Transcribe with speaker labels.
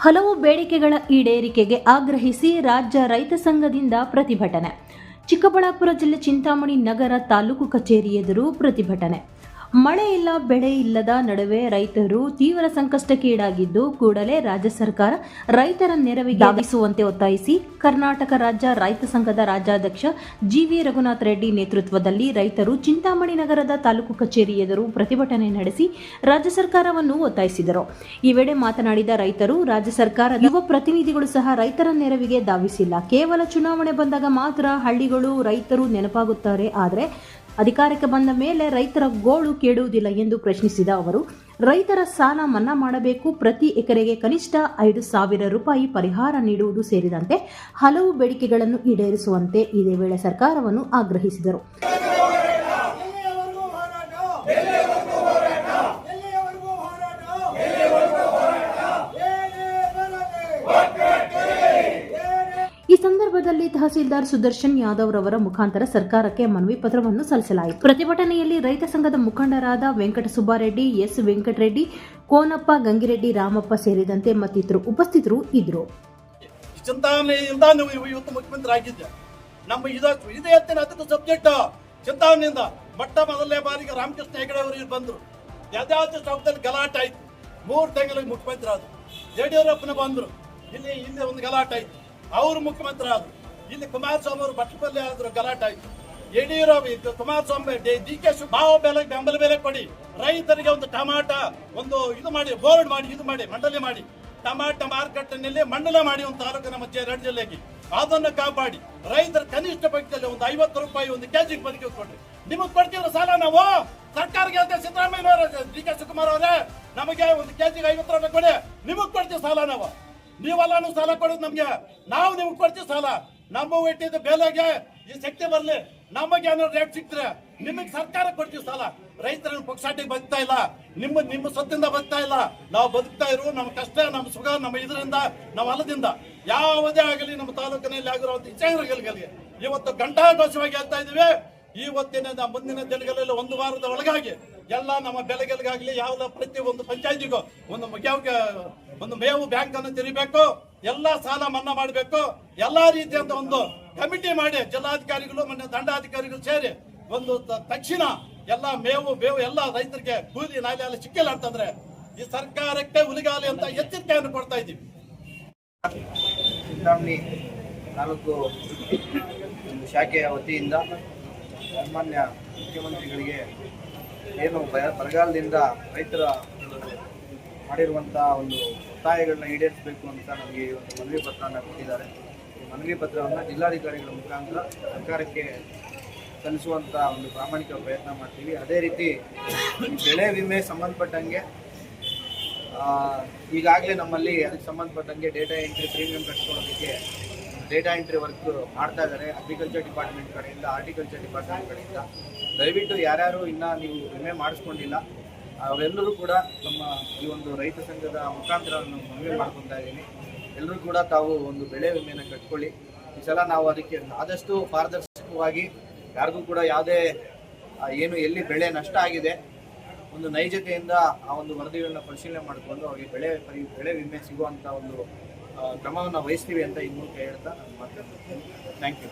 Speaker 1: ಹಲವು ಬೇಡಿಕೆಗಳ ಈಡೇರಿಕೆಗೆ ಆಗ್ರಹಿಸಿ ರಾಜ್ಯ ರೈತ ಸಂಘದಿಂದ ಪ್ರತಿಭಟನೆ. ಚಿಕ್ಕಬಳ್ಳಾಪುರ ಜಿಲ್ಲೆ ಚಿಂತಾಮಣಿ ನಗರ ತಾಲೂಕು ಕಚೇರಿ ಎದುರು ಪ್ರತಿಭಟನೆ. ಮಳೆ ಇಲ್ಲ, ಬೆಳೆ ಇಲ್ಲದ ನಡುವೆ ರೈತರು ತೀವ್ರ ಸಂಕಷ್ಟಕ್ಕೀಡಾಗಿದ್ದು, ಕೂಡಲೇ ರಾಜ್ಯ ಸರ್ಕಾರ ರೈತರ ನೆರವಿಗೆ ಧಾವಿಸುವಂತೆ ಒತ್ತಾಯಿಸಿ ಕರ್ನಾಟಕ ರಾಜ್ಯ ರೈತ ಸಂಘದ ರಾಜ್ಯಾಧ್ಯಕ್ಷ ಜಿವಿ ರಘುನಾಥ್ ರೆಡ್ಡಿ ನೇತೃತ್ವದಲ್ಲಿ ರೈತರು ಚಿಂತಾಮಣಿ ನಗರದ ತಾಲೂಕು ಕಚೇರಿ ಎದುರು ಪ್ರತಿಭಟನೆ ನಡೆಸಿ ರಾಜ್ಯ ಸರ್ಕಾರವನ್ನು ಒತ್ತಾಯಿಸಿದರು. ಈ ವೇಳೆ ಮಾತನಾಡಿದ ರೈತರು, ರಾಜ್ಯ ಸರ್ಕಾರದ ಯುವ ಪ್ರತಿನಿಧಿಗಳು ಸಹ ರೈತರ ನೆರವಿಗೆ ಧಾವಿಸಿಲ್ಲ. ಕೇವಲ ಚುನಾವಣೆ ಬಂದಾಗ ಮಾತ್ರ ಹಳ್ಳಿಗಳು ರೈತರು ನೆನಪಾಗುತ್ತಾರೆ, ಆದರೆ ಅಧಿಕಾರಕ್ಕೆ ಬಂದ ಮೇಲೆ ರೈತರ ಗೋಳು ಕೇಳುವುದಿಲ್ಲ ಎಂದು ಪ್ರಶ್ನಿಸಿದ ಅವರು, ರೈತರ ಸಾಲ ಮನ್ನಾ ಮಾಡಬೇಕು, ಪ್ರತಿ ಎಕರೆಗೆ ಕನಿಷ್ಠ 5,000 ರೂಪಾಯಿ ಪರಿಹಾರ ನೀಡುವುದು ಸೇರಿದಂತೆ ಹಲವು ಬೇಡಿಕೆಗಳನ್ನು ಈಡೇರಿಸುವಂತೆ ಇದೇ ವೇಳೆ ಸರ್ಕಾರವನ್ನು ಆಗ್ರಹಿಸಿದರು. ಈ ಸಂದರ್ಭದಲ್ಲಿ ತಹಸೀಲ್ದಾರ್ ಸುದರ್ಶನ್ ಯಾದವ್ ರವರ ಮುಖಾಂತರ ಸರ್ಕಾರಕ್ಕೆ ಮನವಿ ಪತ್ರವನ್ನು ಸಲ್ಲಿಸಲಾಯಿತು. ಪ್ರತಿಭಟನೆಯಲ್ಲಿ ರೈತ ಸಂಘದ ಮುಖಂಡರಾದ ವೆಂಕಟ ಸುಬ್ಬಾರೆಡ್ಡಿ, ಎಸ್ ವೆಂಕಟರೆಡ್ಡಿ, ಕೋನಪ್ಪ, ಗಂಗಿರೆಡ್ಡಿ, ರಾಮಪ್ಪ ಸೇರಿದಂತೆ ಮತ್ತಿತರರು ಉಪಸ್ಥಿತರು ಇದ್ದರು.
Speaker 2: ಚಿಂತಾಮಣಿಯಿಂದ ಇವತ್ತು ಮುಖ್ಯಮಂತ್ರಿ ಆಗಿದ್ದೆ. ನಮ್ಮ ಇದೇ ಅದಕ್ಕೆ ಸಬ್ಜೆಕ್ಟ್ ಚಿಂತಾಮಣಿಯಿಂದ ಮೊದಲನೇ ಬಾರಿಗೆ ರಾಮಕೃಷ್ಣ ಹೆಗಡೆ ಅವರು ಬಂದರು. ಯಾವ್ದಾದ್ರು ಚೌಕದಲ್ಲಿ ಗಲಾಟೆ ಆಯ್ತು. 3 ತಿಂಗಳಿಗೆ ಮುಖ್ಯಮಂತ್ರಿ ಆದ್ರು. ಯಡಿಯೂರಪ್ಪನ ಬಂದ್ರು, ಇಲ್ಲಿ ಒಂದು ಗಲಾಟೆ ಆಯ್ತು. ಅವರು ಮುಖ್ಯಮಂತ್ರಿ ಆದ್ರು. ಇಲ್ಲಿ ಕುಮಾರಸ್ವಾಮಿ ಅವರು ಬಟ್ಟಪಲ್ಲಿ ಆದ್ರು, ಗಲಾಟೆ ಆಯ್ತು. ಯಡಿಯೂರಪ್ಪ, ಕುಮಾರಸ್ವಾಮಿ, ಡಿ.ಕೆ. ಬೆಂಬಲ ಬೆಲೆ ಕೊಡಿ, ರೈತರಿಗೆ ಒಂದು ಟಮಾಟ ಒಂದು ಇದು ಮಾಡಿ, ಬೋರ್ಡ್ ಮಾಡಿ, ಇದು ಮಾಡಿ, ಮಂಡಳಿ ಮಾಡಿ, ಟಮಾಟ ಮಾರುಕಟ್ಟೆನಲ್ಲಿ ಮಂಡಲ ಮಾಡಿ ಒಂದು ತಾಲೂಕು ನಮ್ಮ 2 ಜಿಲ್ಲೆಗೆ ಅದನ್ನು ಕಾಪಾಡಿ, ರೈತರ ಕನಿಷ್ಠ ಪಕ್ಷದಲ್ಲಿ ಒಂದು 50 ರೂಪಾಯಿ ಒಂದು ಕೆಜಿಗೆ ಬದುಕಿ ಕೊಡ್ರಿ. ನಿಮಗ್ ಕೊಡ್ತೀವ್ರ ಸಾಲ ನಾವು ಸರ್ಕಾರಕ್ಕೆ ಹೇಳ್ತೇವೆ. ಸಿದ್ದರಾಮಯ್ಯ ಅವರೇ, ಡಿ.ಕೆ. ಶಿವಕುಮಾರ್ ಅವರೇ, ನಮಗೆ ಒಂದು ಕೆಜಿಗೆ 50 ರೂಪಾಯಿ ಕೊಡಿ, ನಿಮಗ್ ಕೊಡ್ತೀವಿ ಸಾಲ. ನಾವು ನೀವೆಲ್ಲಾನು ಸಾಲ ಕೊಡೋದು ನಮ್ಗೆ, ನಾವು ನಿಮ್ಗೆ ಕೊಡ್ತೀವಿ ಸಾಲ. ನಮ್ಮ ಇಟ್ಟಿದ್ದ ಬೆಲೆಗೆ ಈ ಶಕ್ತಿ ಬರ್ಲಿ, ನಮಗೆ ಏನಾದ್ರು ರೇಟ್ ಸಿಕ್ತರೆ ನಿಮಗೆ ಸರ್ಕಾರ ಕೊಡ್ತೀವಿ ಸಾಲ. ರೈತರನ್ನು ಪಕ್ಷಾಟಿಗೆ ಬದುಕ್ತಾ ಇಲ್ಲ, ನಿಮ್ಮ ಸೊತ್ತಿಂದ ಬದುಕ್ತಾ ಇಲ್ಲ. ನಾವು ಬದುಕ್ತಾ ಇರೋ ನಮ್ಮ ಕಷ್ಟ, ನಮ್ಮ ಸುಖ, ನಮ್ಮ ಇದರಿಂದ, ನಮ್ಮ ಹೊಲದಿಂದ ಯಾವುದೇ ಆಗಲಿ ನಮ್ಮ ತಾಲೂಕಿನಲ್ಲಿ ಆಗಿರುವಂತ ವಿಚಾರಗಳಿಗೆ ಇವತ್ತು ಘಂಟಾಘೋಷವಾಗಿ ಹೇಳ್ತಾ ಇದೀವಿ. ಇವತ್ತಿನ ಮುಂದಿನ ದಿನಗಳಲ್ಲಿ 1 ವಾರದ ಒಳಗಾಗಿ ಎಲ್ಲ ನಮ್ಮ ಬೆಳೆಗಳಿಗಾಗ್ಲಿ ಯಾವ್ದ ಪ್ರತಿ ಒಂದು ಪಂಚಾಯತಿಗೂ ಒಂದು ಮೇವು ಬ್ಯಾಂಕ್ ಅನ್ನು ತೆರಿಬೇಕು, ಎಲ್ಲಾ ಸಾಲ ಮನ್ನಾ ಮಾಡಬೇಕು, ಎಲ್ಲಾ ರೀತಿಯಂತ ಒಂದು ಕಮಿಟಿ ಮಾಡಿ ಜಿಲ್ಲಾಧಿಕಾರಿಗಳು ಮತ್ತು ದಂಡಾಧಿಕಾರಿಗಳು ಸೇರಿ ಒಂದು ತಕ್ಷಣ ಎಲ್ಲ ಮೇವು ಎಲ್ಲ ರೈತರಿಗೆ ಕೂಲಿ ನಾಲೆ ಎಲ್ಲ ಸಿಕ್ಕಿಲ್ಲ ಅಂತಂದ್ರೆ ಈ ಸರ್ಕಾರಕ್ಕೆ ಉಲಿಗಾಲಿ ಅಂತ ಎಚ್ಚರಿಕೆಯನ್ನು ಕೊಡ್ತಾ ಇದ್ದೀವಿ.
Speaker 3: ಚಿಂತಾಮಣಿ ತಾಲೂಕು ಶಾಖೆಯ ವತಿಯಿಂದ ಸಾಮಾನ್ಯ ಮುಖ್ಯಮಂತ್ರಿಗಳಿಗೆ ಏನು ಬರಗಾಲದಿಂದ ರೈತರ ಮಾಡಿರುವಂತಹ ಒಂದು ಒತ್ತಾಯಗಳನ್ನ ಈಡೇರಿಸಬೇಕು ಅಂತ ನಮಗೆ ಒಂದು ಮನವಿ ಪತ್ರವನ್ನು ಕೊಟ್ಟಿದ್ದಾರೆ. ಈ ಮನವಿ ಪತ್ರವನ್ನು ಜಿಲ್ಲಾಧಿಕಾರಿಗಳ ಮುಖಾಂತರ ಸರ್ಕಾರಕ್ಕೆ ಸಲ್ಲಿಸುವಂತ ಒಂದು ಪ್ರಾಮಾಣಿಕ ಪ್ರಯತ್ನ ಮಾಡ್ತೀವಿ. ಅದೇ ರೀತಿ ಬೆಳೆ ವಿಮೆ ಸಂಬಂಧಪಟ್ಟಂಗೆ ಈಗಾಗಲೇ ನಮ್ಮಲ್ಲಿ ಅದಕ್ಕೆ ಸಂಬಂಧಪಟ್ಟಂಗೆ ಡೇಟಾ ಎಂಟ್ರಿ ಪ್ರೀಮಿಯಂ ಕಟ್ಕೊಳ್ಳೋದಕ್ಕೆ ಡೇಟಾ ಎಂಟ್ರಿ ವರ್ಕ್ ಮಾಡ್ತಾ ಇದ್ದಾರೆ ಅಗ್ರಿಕಲ್ಚರ್ ಡಿಪಾರ್ಟ್ಮೆಂಟ್ ಕಡೆಯಿಂದ, ಹಾರ್ಟಿಕಲ್ಚರ್ ಡಿಪಾರ್ಟ್ಮೆಂಟ್ ಕಡೆಯಿಂದ. ದಯವಿಟ್ಟು ಯಾರ್ಯಾರು ವಿಮೆ ಮಾಡಿಸ್ಕೊಂಡಿಲ್ಲ ಅವರೆಲ್ಲರೂ ಕೂಡ ನಮ್ಮ ಈ ಒಂದು ರೈತ ಸಂಘದ ಮುಖಾಂತರ ಮನವಿ ಮಾಡ್ಕೊತಾ ಇದ್ದೀನಿ. ಎಲ್ಲರೂ ಕೂಡ ತಾವು ಒಂದು ಬೆಳೆ ವಿಮೆಯನ್ನು ಕಟ್ಕೊಳ್ಳಿ. ಈ ಸಲ ನಾವು ಅದಕ್ಕೆ ಆದಷ್ಟು ಪಾರದರ್ಶಕವಾಗಿ ಯಾರಿಗೂ ಕೂಡ ಯಾವುದೇ ಎಲ್ಲಿ ಬೆಳೆ ನಷ್ಟ ಆಗಿದೆ ಒಂದು ನೈಜತೆಯಿಂದ ಆ ಒಂದು ವರದಿಗಳನ್ನ ಪರಿಶೀಲನೆ ಮಾಡಿಕೊಂಡು ಅವರಿಗೆ ಬೆಳೆ ವಿಮೆ ಸಿಗುವಂಥ ಒಂದು ಕ್ರಮವನ್ನು ವಹಿಸ್ತೀವಿ ಅಂತ ಈ ಮೂಲಕ ಹೇಳ್ತಾ ನಾನು ಮಾತಾಡ್ತೀನಿ. Thank you.